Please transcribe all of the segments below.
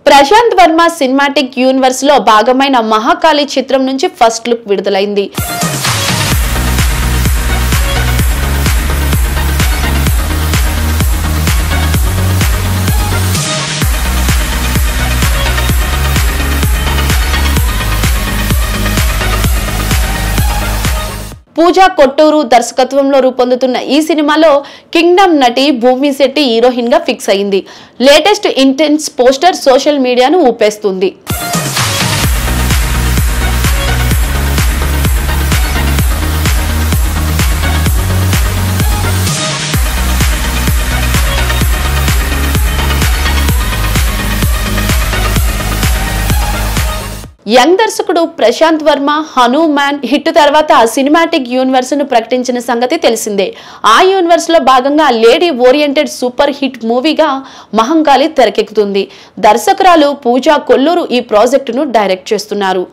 Prashanth Varma cinematic universe లో భాగమైన మహాకాళి చిత్రం నుంచి ఫస్ట్ లుక్ విడుదలైంది. పూజా కొట్టూరు దర్శకత్వంలో రూపొందుతున్న ఈ సినిమాలో కింగ్డమ్ నటి భూమి శెట్టి హీరోయిన్ గా ఫిక్స్ అయింది. లేటెస్ట్ ఇంటెన్స్ పోస్టర్ సోషల్ మీడియాను ఊపేస్తుంది. యంగ్ దర్శకుడు ప్రశాంత్ వర్మ హనుమాన్ హిట్ తర్వాత సినిమాటిక్ యూనివర్స్ ను ప్రకటించిన సంగతి తెలిసిందే. ఆ యూనివర్స్ లో భాగంగా లేడీ ఓరియంటెడ్ సూపర్ హిట్ మూవీగా మహంకాళి తెరకెక్కుతుంది. దర్శకురాలు పూజా కొల్లూరు ఈ ప్రాజెక్టును డైరెక్ట్ చేస్తున్నారు.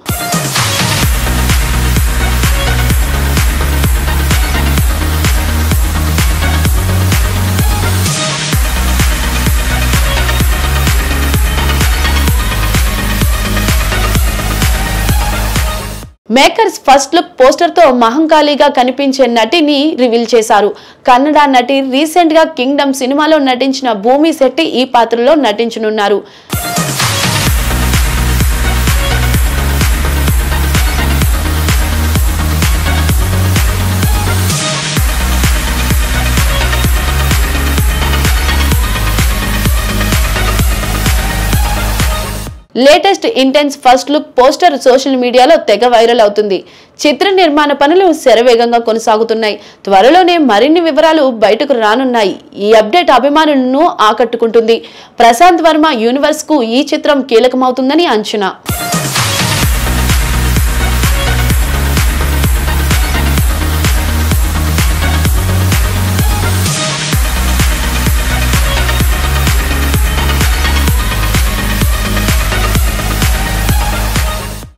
మేకర్స్ ఫస్ట్ లుక్ పోస్టర్ తో మహంకాళిగా కనిపించే నటిని రివీల్ చేశారు. కన్నడ నటి రీసెంట్ గా కింగ్డమ్ సినిమాలో నటించిన భూమి శెట్టి ఈ పాత్రలో నటించనున్నారు. Latest intense first look poster social మీడియాలో తెగ వైరల్ అవుతుంది. చిత్ర నిర్మాణ పనులు శరవేగంగా కొనసాగుతున్నాయి. త్వరలోనే మరిన్ని వివరాలు బయటకు రానున్నాయి. ఈ అప్డేట్ అభిమానులను ఆకట్టుకుంటుంది. ప్రశాంత్ వర్మ యూనివర్స్ కు ఈ చిత్రం కీలకమవుతుందని అంచనా.